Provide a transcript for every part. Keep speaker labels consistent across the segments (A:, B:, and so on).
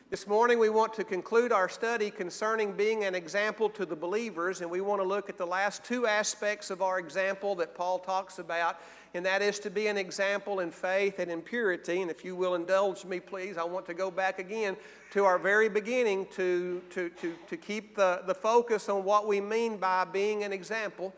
A: This morning we want to conclude our study concerning being an example to the believers, and we want to look at the last two aspects of our example that Paul talks about, and that is to be an example in faith and in purity. And if you will indulge me, please, I want to go back again to our very beginning to keep the focus on what we mean by being an example.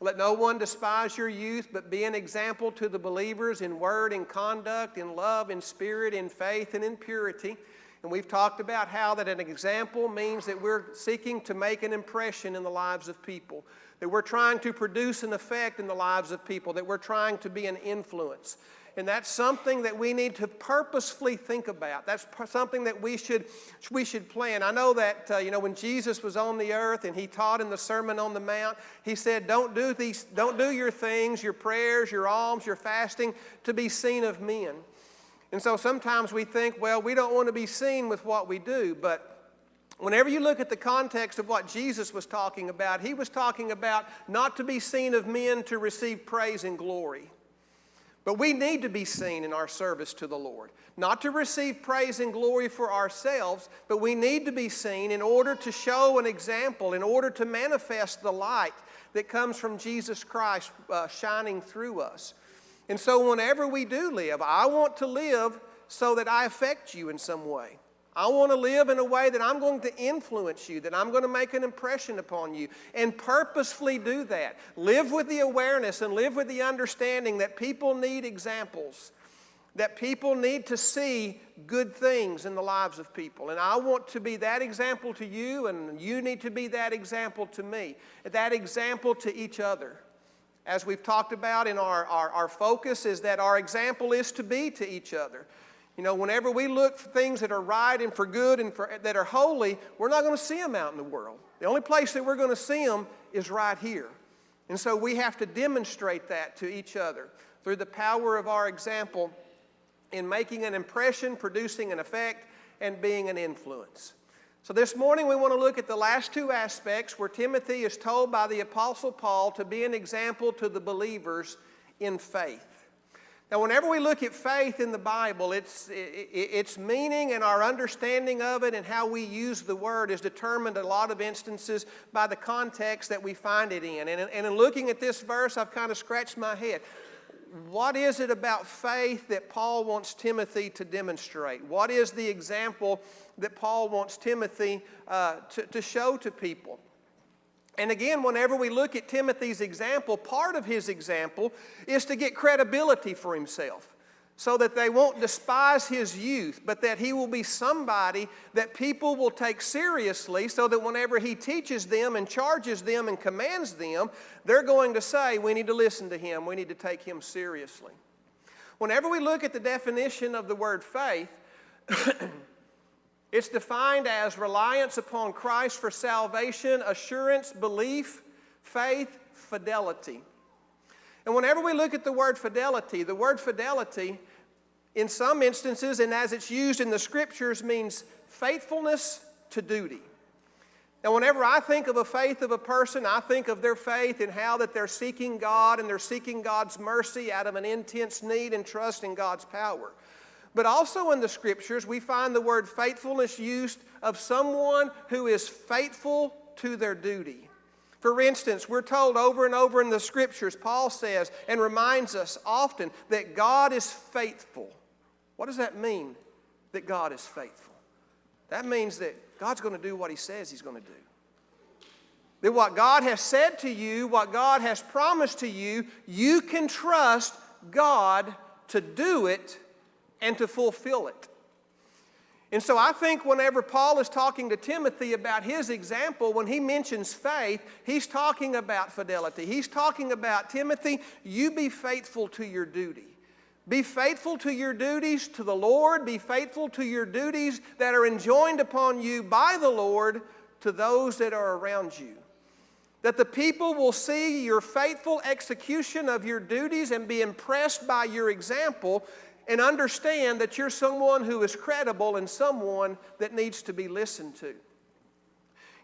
A: Let no one despise your youth, but be an example to the believers in word, in conduct, in love, in spirit, in faith, and in purity. And we've talked about how that an example means that we're seeking to make an impression in the lives of people, that we're trying to produce an effect in the lives of people, that we're trying to be an influence. And that's something that we need to purposefully think about. That's something that we should plan. I know that when Jesus was on the earth and he taught in the Sermon on the Mount, he said, don't do your things, your prayers, your alms, your fasting to be seen of men. And so sometimes we think, well, we don't want to be seen with what we do. But whenever you look at the context of what Jesus was talking about, he was talking about not to be seen of men to receive praise and glory. But we need to be seen in our service to the Lord. Not to receive praise and glory for ourselves, but we need to be seen in order to show an example, in order to manifest the light that comes from Jesus Christ shining through us. And so whenever we do live, I want to live so that I affect you in some way. I want to live in a way that I'm going to influence you, that I'm going to make an impression upon you, and purposefully do that. Live with the awareness and live with the understanding that people need examples, that people need to see good things in the lives of people. And I want to be that example to you, and you need to be that example to me, that example to each other. As we've talked about in our focus is that our example is to be to each other. You know, whenever we look for things that are right and for good and that are holy, we're not going to see them out in the world. The only place that we're going to see them is right here. And so we have to demonstrate that to each other through the power of our example in making an impression, producing an effect, and being an influence. So this morning we want to look at the last two aspects where Timothy is told by the Apostle Paul to be an example to the believers in faith. Now whenever we look at faith in the Bible, its meaning and our understanding of it and how we use the word is determined in a lot of instances by the context that we find it in. And in looking at this verse, I've kind of scratched my head. What is it about faith that Paul wants Timothy to demonstrate? What is the example that Paul wants Timothy to show to people? And again, whenever we look at Timothy's example, part of his example is to get credibility for himself so that they won't despise his youth, but that he will be somebody that people will take seriously so that whenever he teaches them and charges them and commands them, they're going to say, we need to listen to him, we need to take him seriously. Whenever we look at the definition of the word faith, it's defined as reliance upon Christ for salvation, assurance, belief, faith, fidelity. And whenever we look at the word fidelity in some instances, and as it's used in the Scriptures, means faithfulness to duty. Now, whenever I think of a faith of a person, I think of their faith in how that they're seeking God and they're seeking God's mercy out of an intense need and trust in God's power. But also in the Scriptures, we find the word faithfulness used of someone who is faithful to their duty. For instance, we're told over and over in the Scriptures, Paul says and reminds us often that God is faithful. What does that mean, that God is faithful? That means that God's going to do what He says He's going to do. That what God has said to you, what God has promised to you, you can trust God to do it and to fulfill it. And so I think whenever Paul is talking to Timothy about his example, when he mentions faith, he's talking about fidelity. He's talking about, Timothy, you be faithful to your duty. Be faithful to your duties to the Lord. Be faithful to your duties that are enjoined upon you by the Lord to those that are around you. That the people will see your faithful execution of your duties and be impressed by your example and understand that you're someone who is credible and someone that needs to be listened to.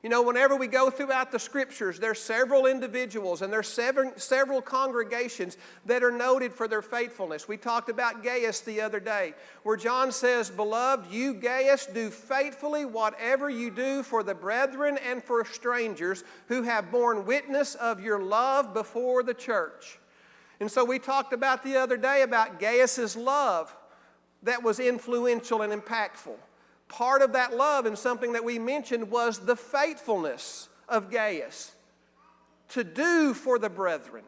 A: You know, whenever we go throughout the Scriptures, there's several individuals and there's several congregations that are noted for their faithfulness. We talked about Gaius the other day, where John says, "Beloved, you Gaius, do faithfully whatever you do for the brethren and for strangers who have borne witness of your love before the church." And so we talked about the other day about Gaius's love that was influential and impactful. Part of that love, and something that we mentioned, was the faithfulness of Gaius to do for the brethren.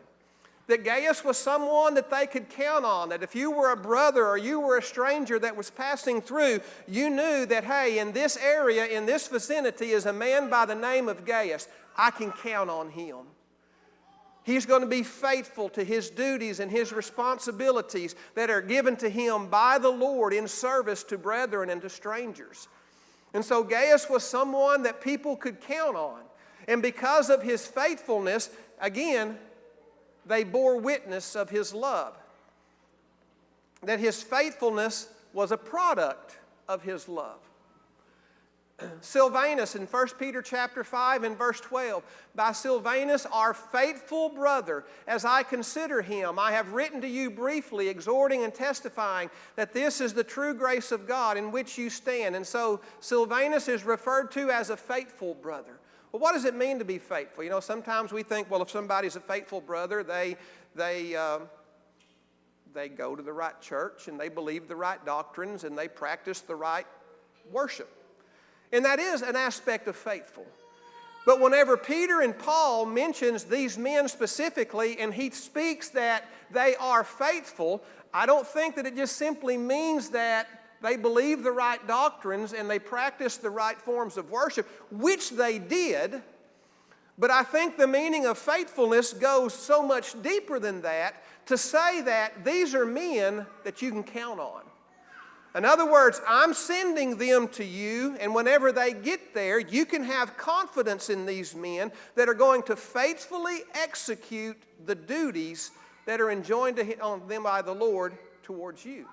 A: That Gaius was someone that they could count on, that if you were a brother or you were a stranger that was passing through, you knew that, hey, in this area, in this vicinity is a man by the name of Gaius. I can count on him. He's going to be faithful to his duties and his responsibilities that are given to him by the Lord in service to brethren and to strangers. And so Gaius was someone that people could count on. And because of his faithfulness, again, they bore witness of his love. That his faithfulness was a product of his love. Silvanus in 1 Peter chapter 5 and verse 12, "By Silvanus, our faithful brother, as I consider him, I have written to you briefly, exhorting and testifying that this is the true grace of God in which you stand." And so Silvanus is referred to as a faithful brother. Well, what does it mean to be faithful? You know, sometimes we think, well, if somebody's a faithful brother, they go to the right church and they believe the right doctrines and they practice the right worship. And that is an aspect of faithful. But whenever Peter and Paul mentions these men specifically and he speaks that they are faithful, I don't think that it just simply means that they believe the right doctrines and they practice the right forms of worship, which they did. But I think the meaning of faithfulness goes so much deeper than that, to say that these are men that you can count on. In other words, I'm sending them to you, and whenever they get there, you can have confidence in these men that are going to faithfully execute the duties that are enjoined on them by the Lord towards you.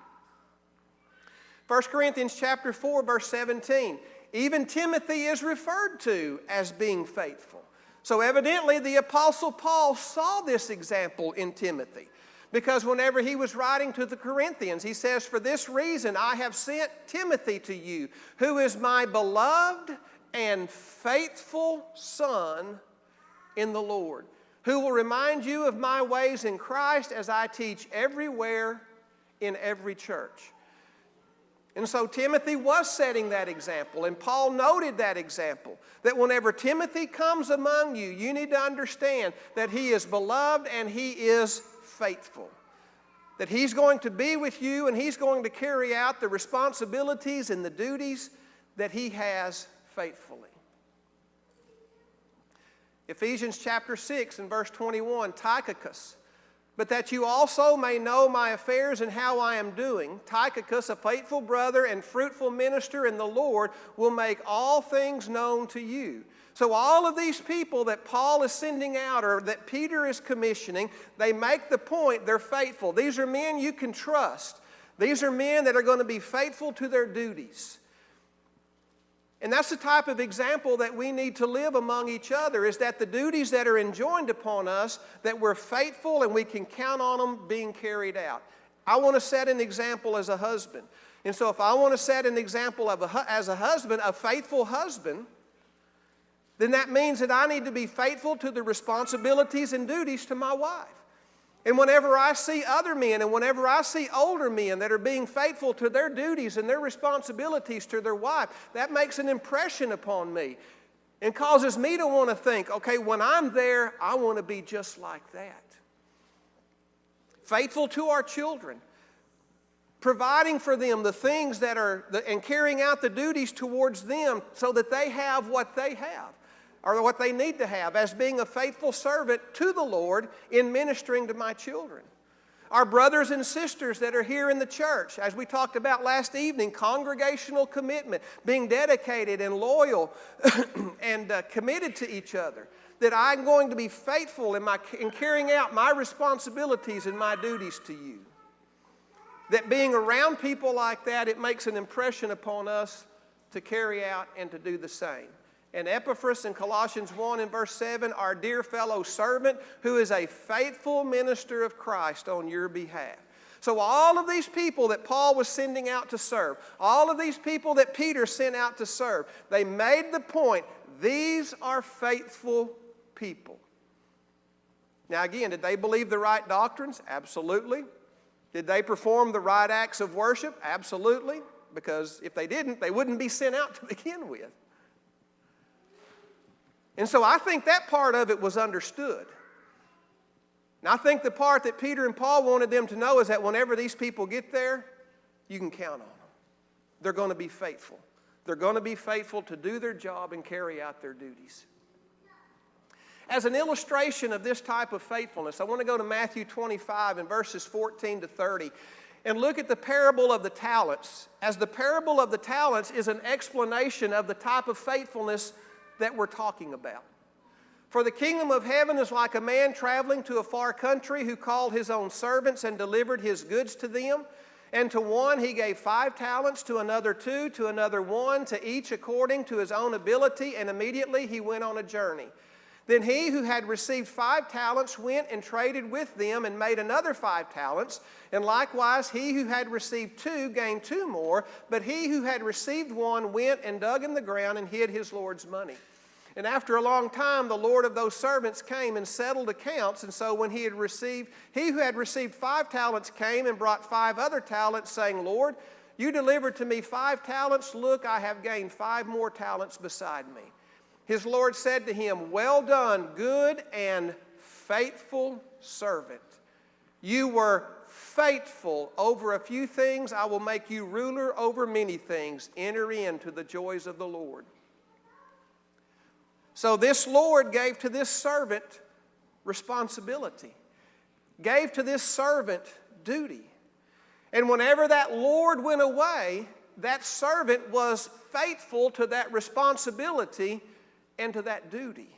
A: 1 Corinthians chapter 4, verse 17, even Timothy is referred to as being faithful. So evidently the Apostle Paul saw this example in Timothy. Because whenever he was writing to the Corinthians, he says, "For this reason I have sent Timothy to you, who is my beloved and faithful son in the Lord, who will remind you of my ways in Christ as I teach everywhere in every church." And so Timothy was setting that example, and Paul noted that example, that whenever Timothy comes among you, you need to understand that he is beloved and he is faithful. That he's going to be with you and he's going to carry out the responsibilities and the duties that he has faithfully. Ephesians chapter 6 and verse 21, Tychicus, "But that you also may know my affairs and how I am doing, Tychicus, a faithful brother and fruitful minister in the Lord, will make all things known to you." So all of these people that Paul is sending out or that Peter is commissioning, they make the point they're faithful. These are men you can trust. These are men that are going to be faithful to their duties. And that's the type of example that we need to live among each other, is that the duties that are enjoined upon us, that we're faithful and we can count on them being carried out. I want to set an example as a husband. And so if I want to set an example of as a husband, a faithful husband, then that means that I need to be faithful to the responsibilities and duties to my wife. And whenever I see other men and whenever I see older men that are being faithful to their duties and their responsibilities to their wife, that makes an impression upon me and causes me to want to think, okay, when I'm there, I want to be just like that. Faithful to our children, providing for them the things that are, and carrying out the duties towards them so that they have what they have, or what they need to have, as being a faithful servant to the Lord in ministering to my children. Our brothers and sisters that are here in the church, as we talked about last evening, congregational commitment, being dedicated and loyal and committed to each other, that I'm going to be faithful in carrying out my responsibilities and my duties to you. That being around people like that, it makes an impression upon us to carry out and to do the same. and Epaphras in Colossians 1 and verse 7, our dear fellow servant who is a faithful minister of Christ on your behalf. So all of these people that Paul was sending out to serve, all of these people that Peter sent out to serve, they made the point, these are faithful people. Now again, did they believe the right doctrines? Absolutely. Did they perform the right acts of worship? Absolutely. Because if they didn't, they wouldn't be sent out to begin with. And so I think that part of it was understood. And I think the part that Peter and Paul wanted them to know is that whenever these people get there, you can count on them. They're going to be faithful. They're going to be faithful to do their job and carry out their duties. As an illustration of this type of faithfulness, I want to go to Matthew 25 and verses 14 to 30 and look at the parable of the talents, as the parable of the talents is an explanation of the type of faithfulness that we're talking about. For the kingdom of heaven is like a man traveling to a far country who called his own servants and delivered his goods to them. And to one he gave 5 talents, to another 2, to another 1, to each according to his own ability, and immediately he went on a journey. Then he who had received 5 talents went and traded with them and made another 5 talents. And likewise he who had received 2 gained 2 more. But he who had received 1 went and dug in the ground and hid his Lord's money. And after a long time the Lord of those servants came and settled accounts. And so when he who had received 5 talents came and brought 5 other talents, saying, Lord, you delivered to me 5 talents. Look, I have gained 5 more talents beside me. His Lord said to him, well done, good and faithful servant. You were faithful over a few things. I will make you ruler over many things. Enter into the joys of the Lord. So this Lord gave to this servant responsibility, gave to this servant duty. And whenever that Lord went away, that servant was faithful to that responsibility and to that duty,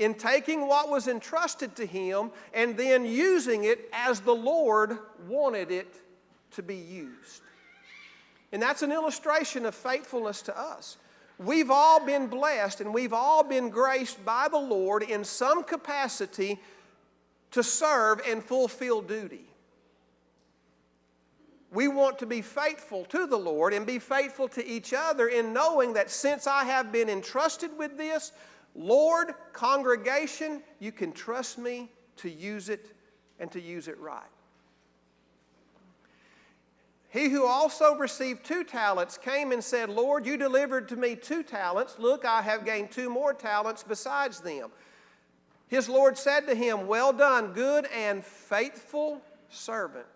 A: in taking what was entrusted to him and then using it as the Lord wanted it to be used. And that's an illustration of faithfulness to us. We've all been blessed and we've all been graced by the Lord in some capacity to serve and fulfill duty. We want to be faithful to the Lord and be faithful to each other in knowing that since I have been entrusted with this, Lord, congregation, you can trust me to use it and to use it right. He who also received 2 talents came and said, Lord, you delivered to me 2 talents. Look, I have gained 2 more talents besides them. His Lord said to him, well done, good and faithful servant.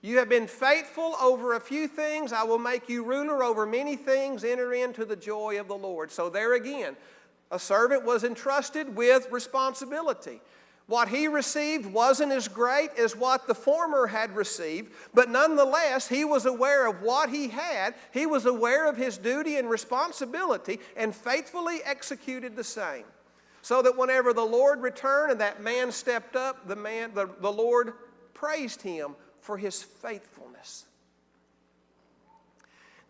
A: You have been faithful over a few things. I will make you ruler over many things. Enter into the joy of the Lord. So there again, a servant was entrusted with responsibility. What he received wasn't as great as what the former had received, but nonetheless, he was aware of what he had. He was aware of his duty and responsibility and faithfully executed the same. So that whenever the Lord returned and that man stepped up, the Lord praised him for his faithfulness.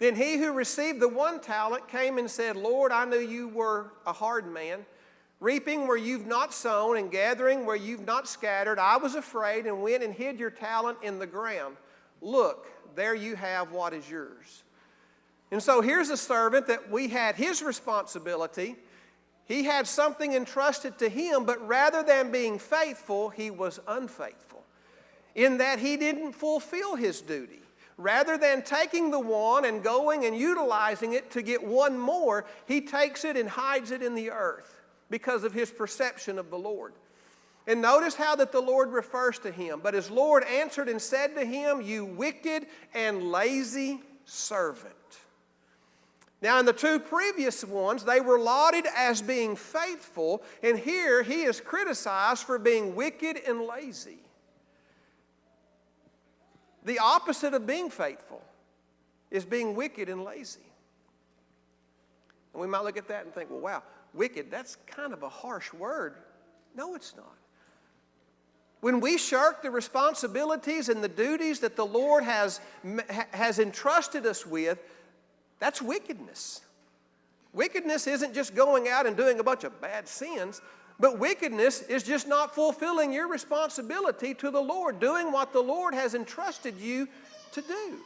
A: Then he who received the 1 talent came and said, Lord, I knew you were a hard man, reaping where you've not sown and gathering where you've not scattered. I was afraid and went and hid your talent in the ground. Look, there you have what is yours. And so here's a servant that we had his responsibility. He had something entrusted to him, but rather than being faithful, he was unfaithful, in that he didn't fulfill his duty. Rather than taking the 1 and going and utilizing it to get 1 more, he takes it and hides it in the earth because of his perception of the Lord. And notice how that the Lord refers to him. But his Lord answered and said to him, you wicked and lazy servant. Now in the 2 previous ones, they were lauded as being faithful, and here he is criticized for being wicked and lazy. The opposite of being faithful is being wicked and lazy. And we might look at that and think, well, wow, wicked, that's kind of a harsh word. No, it's not. When we shirk the responsibilities and the duties that the Lord has entrusted us with, that's wickedness. Wickedness isn't just going out and doing a bunch of bad sins, but wickedness is just not fulfilling your responsibility to the Lord, doing what the Lord has entrusted you to do.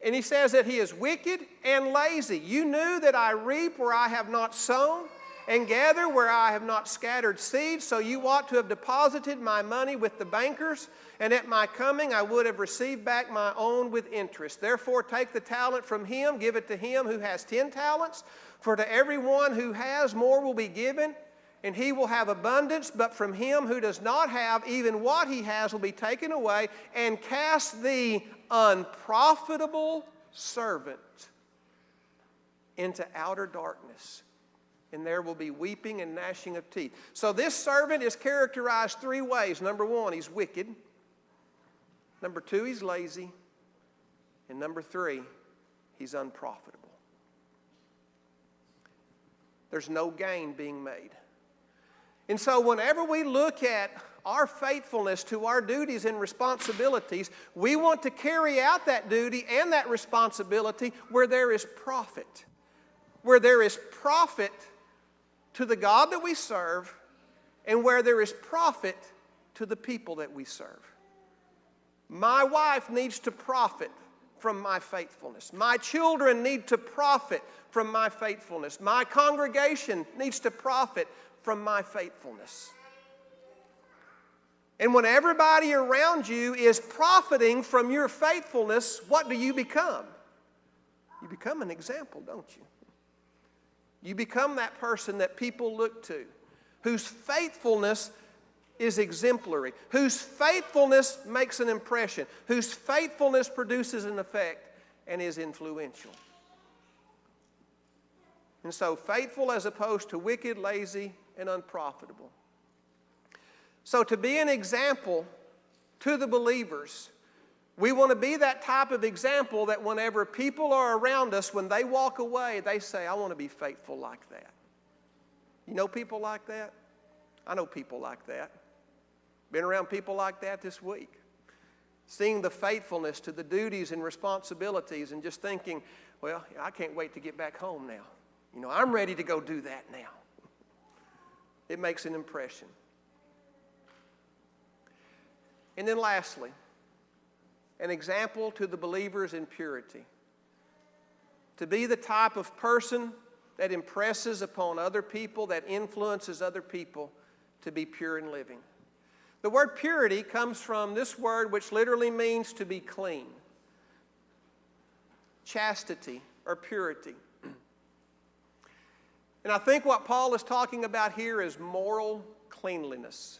A: And he says that he is wicked and lazy. You knew that I reap where I have not sown, and gather where I have not scattered seed, so you ought to have deposited my money with the bankers, and at my coming I would have received back my own with interest. Therefore take the talent from him, give it to him who has 10 talents, for to everyone who has more will be given, and he will have abundance, but from him who does not have, even what he has will be taken away, and cast the unprofitable servant into outer darkness. And there will be weeping and gnashing of teeth. So this servant is characterized 3 ways. Number 1, he's wicked. Number 2, he's lazy. And number 3, he's unprofitable. There's no gain being made. And so whenever we look at our faithfulness to our duties and responsibilities, we want to carry out that duty and that responsibility where there is profit. Where there is profit to the God that we serve, and where there is profit to the people that we serve. My wife needs to profit from my faithfulness. My children need to profit from my faithfulness. My congregation needs to profit from my faithfulness. And when everybody around you is profiting from your faithfulness, what do you become? You become an example, don't you? You become that person that people look to, whose faithfulness is exemplary, whose faithfulness makes an impression, whose faithfulness produces an effect and is influential. And so faithful as opposed to wicked, lazy, and unprofitable. So to be an example to the believers, we want to be that type of example that whenever people are around us, when they walk away, they say, I want to be faithful like that. You know people like that? I know people like that. Been around people like that this week. Seeing the faithfulness to the duties and responsibilities and just thinking, well, I can't wait to get back home now. You know, I'm ready to go do that now. It makes an impression. And then lastly, an example to the believers in purity. To be the type of person that impresses upon other people, that influences other people to be pure in living. The word purity comes from this word which literally means to be clean. Chastity or purity. And I think what Paul is talking about here is moral cleanliness.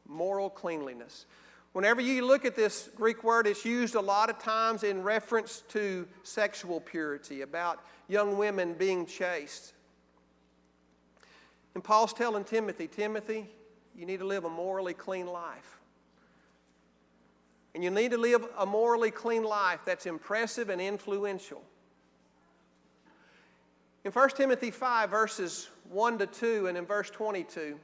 A: Moral cleanliness. Whenever you look at this Greek word, it's used a lot of times in reference to sexual purity, about young women being chaste. And Paul's telling Timothy, you need to live a morally clean life. And you need to live a morally clean life that's impressive and influential. In 1 Timothy 5, verses 1 to 2, and in verse 22,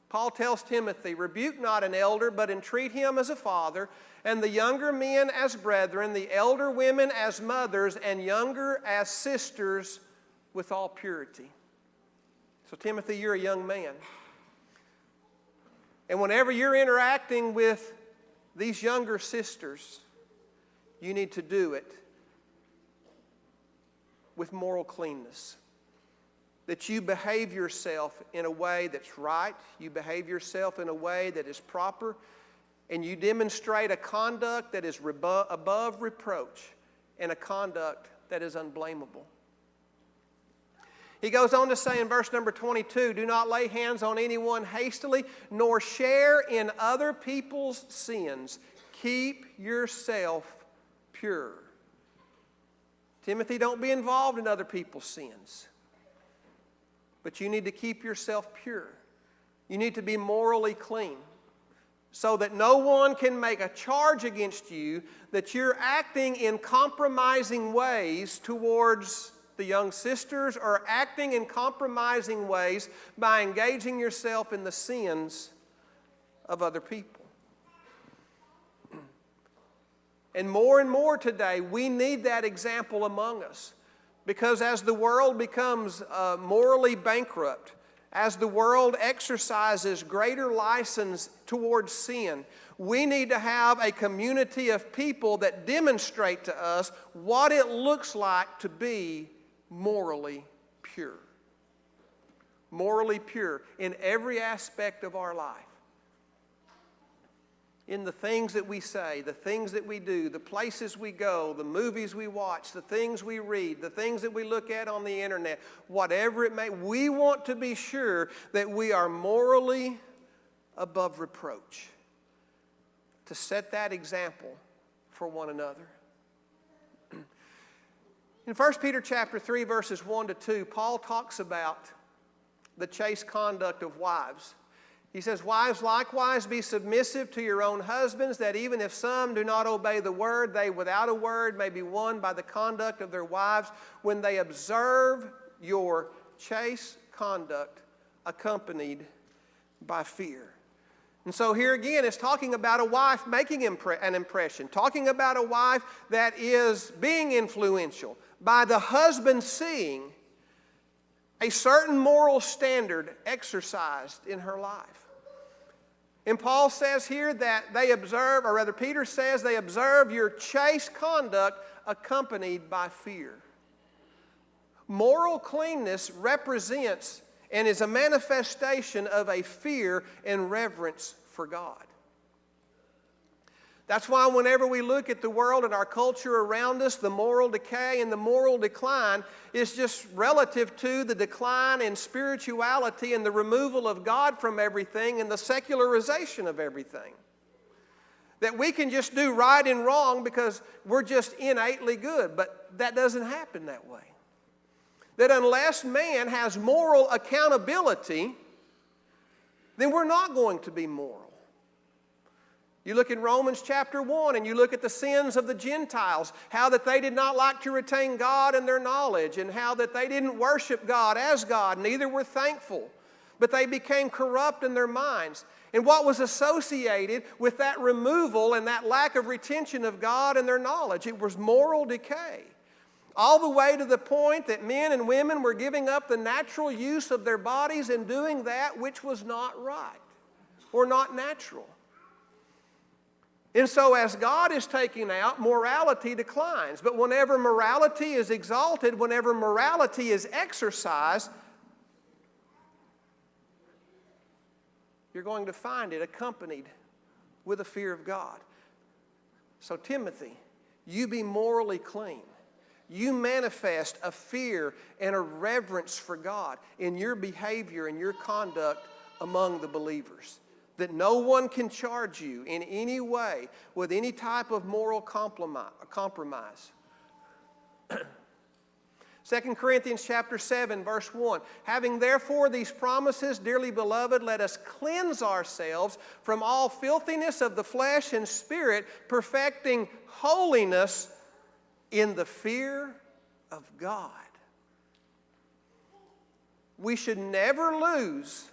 A: Paul tells Timothy, rebuke not an elder, but entreat him as a father, and the younger men as brethren, the elder women as mothers, and younger as sisters with all purity. So Timothy, you're a young man. And whenever you're interacting with these younger sisters, you need to do it with moral cleanness. That you behave yourself in a way that's right, you behave yourself in a way that is proper, and you demonstrate a conduct that is above reproach and a conduct that is unblameable. He goes on to say in verse number 22, do not lay hands on anyone hastily, nor share in other people's sins. Keep yourself pure. Timothy, don't be involved in other people's sins. But you need to keep yourself pure. You need to be morally clean so that no one can make a charge against you that you're acting in compromising ways towards the young sisters or acting in compromising ways by engaging yourself in the sins of other people. And more today, we need that example among us. Because as the world becomes morally bankrupt, as the world exercises greater license towards sin, we need to have a community of people that demonstrate to us what it looks like to be morally pure. Morally pure in every aspect of our life. In the things that we say, the things that we do, the places we go, the movies we watch, the things we read, the things that we look at on the internet, whatever it may, we want to be sure that we are morally above reproach. To set that example for one another. In 1 Peter chapter 3, verses 1 to 2, Paul talks about the chaste conduct of wives. He says, "Wives, likewise be submissive to your own husbands, that even if some do not obey the word, they without a word may be won by the conduct of their wives, when they observe your chaste conduct accompanied by fear." And so here again, it's talking about a wife making an impression, talking about a wife that is being influential by the husband seeing a certain moral standard exercised in her life. And Paul says here that they observe, or rather Peter says they observe your chaste conduct accompanied by fear. Moral cleanness represents and is a manifestation of a fear and reverence for God. That's why whenever we look at the world and our culture around us, the moral decay and the moral decline is just relative to the decline in spirituality and the removal of God from everything and the secularization of everything. That we can just do right and wrong because we're just innately good, but that doesn't happen that way. That unless man has moral accountability, then we're not going to be moral. You look in Romans chapter 1 and you look at the sins of the Gentiles, how that they did not like to retain God in their knowledge, and how that they didn't worship God as God, neither were thankful, but they became corrupt in their minds. And what was associated with that removal and that lack of retention of God and their knowledge? It was moral decay. All the way to the point that men and women were giving up the natural use of their bodies and doing that which was not right or not natural. And so as God is taken out, morality declines. But whenever morality is exalted, whenever morality is exercised, you're going to find it accompanied with a fear of God. So Timothy, you be morally clean. You manifest a fear and a reverence for God in your behavior and your conduct among the believers. That no one can charge you in any way with any type of moral compromise. 2 Corinthians chapter 7, verse 1. "Having therefore these promises, dearly beloved, let us cleanse ourselves from all filthiness of the flesh and spirit, perfecting holiness in the fear of God." We should never lose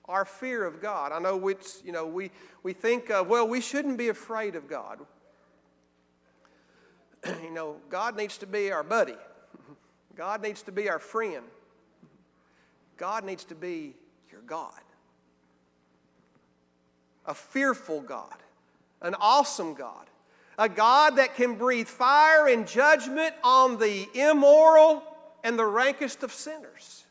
A: our fear of God. I know it's, we think, we shouldn't be afraid of God. God needs to be our buddy. God needs to be our friend. God needs to be your God. A fearful God. An awesome God. A God that can breathe fire and judgment on the immoral and the rankest of sinners.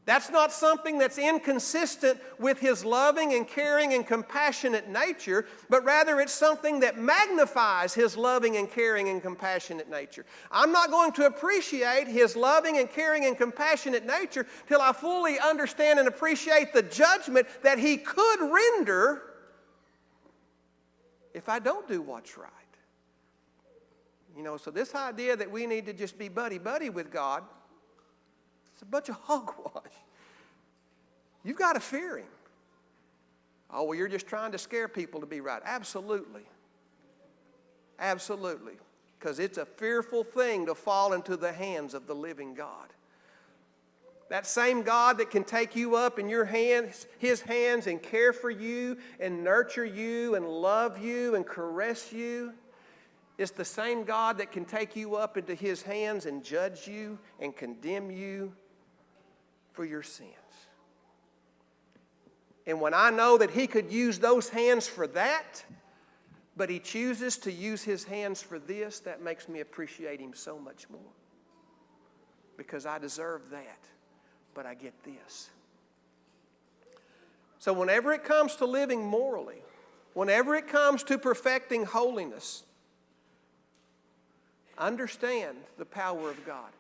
A: That's not something that's inconsistent with His loving and caring and compassionate nature, but rather it's something that magnifies His loving and caring and compassionate nature. I'm not going to appreciate His loving and caring and compassionate nature till I fully understand and appreciate the judgment that He could render if I don't do what's right. So this idea that we need to just be buddy-buddy with God, it's a bunch of hogwash. You've got to fear Him. Oh, well, you're just trying to scare people to be right. Absolutely. Absolutely. Because it's a fearful thing to fall into the hands of the living God. That same God that can take you up in your hands, His hands, and care for you and nurture you and love you and caress you. It's the same God that can take you up into His hands and judge you and condemn you for your sins. And when I know that He could use those hands for that, but He chooses to use His hands for this, that makes me appreciate Him so much more. Because I deserve that, but I get this. So whenever it comes to living morally, whenever it comes to perfecting holiness, understand the power of God.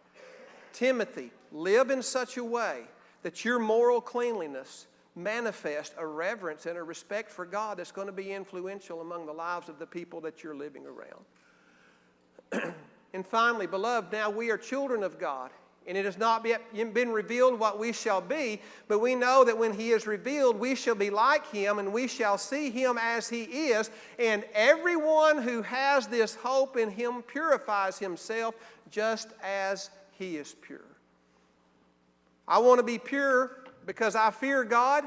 A: Timothy, live in such a way that your moral cleanliness manifests a reverence and a respect for God that's going to be influential among the lives of the people that you're living around. And finally, beloved, now we are children of God, and it has not yet been revealed what we shall be, but we know that when He is revealed, we shall be like Him, and we shall see Him as He is. And everyone who has this hope in Him purifies himself just as He is pure. I want to be pure because I fear God,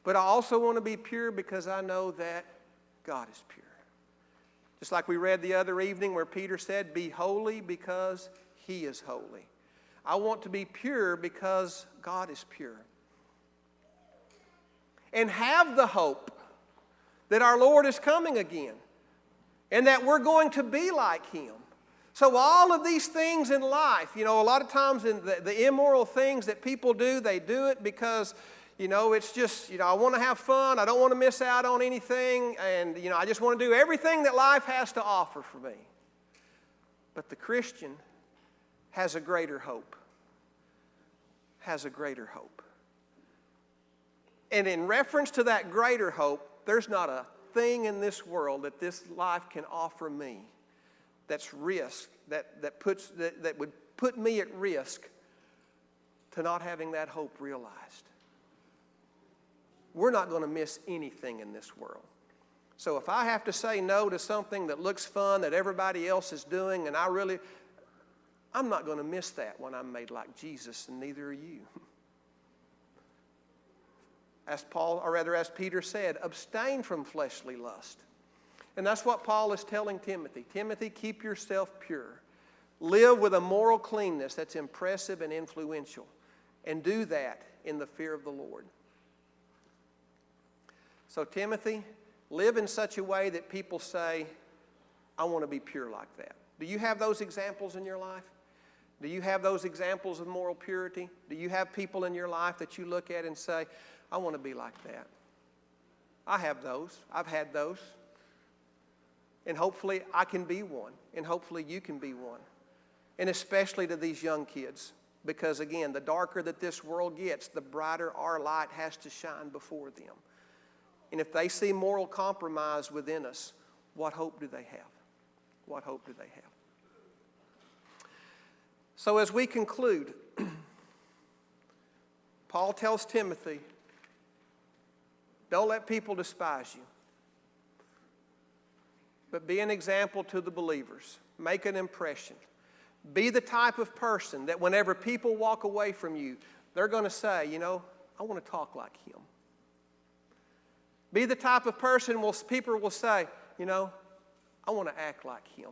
A: but I also want to be pure because I know that God is pure. Just like we read the other evening where Peter said, be holy because He is holy. I want to be pure because God is pure. And have the hope that our Lord is coming again and that we're going to be like Him. So all of these things in life, a lot of times in the immoral things that people do, they do it because, it's just, I want to have fun. I don't want to miss out on anything. And, I just want to do everything that life has to offer for me. But the Christian has a greater hope. Has a greater hope. And in reference to that greater hope, there's not a thing in this world that this life can offer me that's risk, that would put me at risk to not having that hope realized. We're not going to miss anything in this world. So if I have to say no to something that looks fun that everybody else is doing, and I'm not going to miss that when I'm made like Jesus, and neither are you. As Peter said, abstain from fleshly lust. And that's what Paul is telling Timothy. Timothy, keep yourself pure. Live with a moral cleanness that's impressive and influential. And do that in the fear of the Lord. So Timothy, live in such a way that people say, I want to be pure like that. Do you have those examples in your life? Do you have those examples of moral purity? Do you have people in your life that you look at and say, I want to be like that? I have those. I've had those. And hopefully I can be one. And hopefully you can be one. And especially to these young kids. Because again, the darker that this world gets, the brighter our light has to shine before them. And if they see moral compromise within us, what hope do they have? What hope do they have? So as we conclude, Paul tells Timothy, don't let people despise you, but be an example to the believers. Make an impression. Be the type of person that whenever people walk away from you, they're going to say, I want to talk like him. Be the type of person people will say, I want to act like him.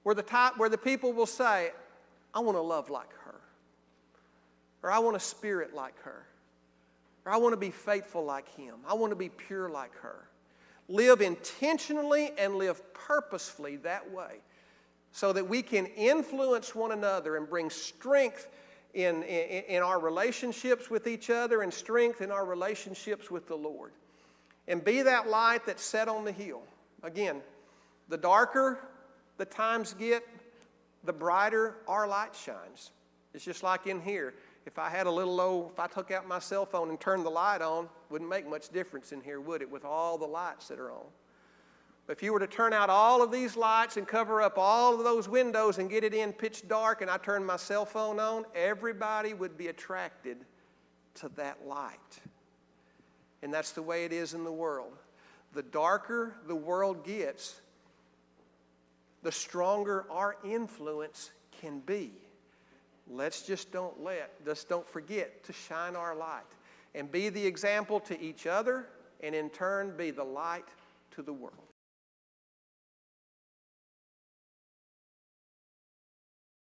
A: We're the type where the people will say, I want to love like her. Or I want to spirit like her. Or I want to be faithful like him. I want to be pure like her. Live intentionally and live purposefully that way so that we can influence one another and bring strength in our relationships with each other and strength in our relationships with the Lord. And be that light that's set on the hill. Again, the darker the times get, the brighter our light shines. It's just like in here. If I took out my cell phone and turned the light on, wouldn't make much difference in here, would it, with all the lights that are on? But if you were to turn out all of these lights and cover up all of those windows and get it in pitch dark and I turned my cell phone on, everybody would be attracted to that light. And that's the way it is in the world. The darker the world gets, the stronger our influence can be. Just don't forget to shine our light and be the example to each other and in turn be the light to the world.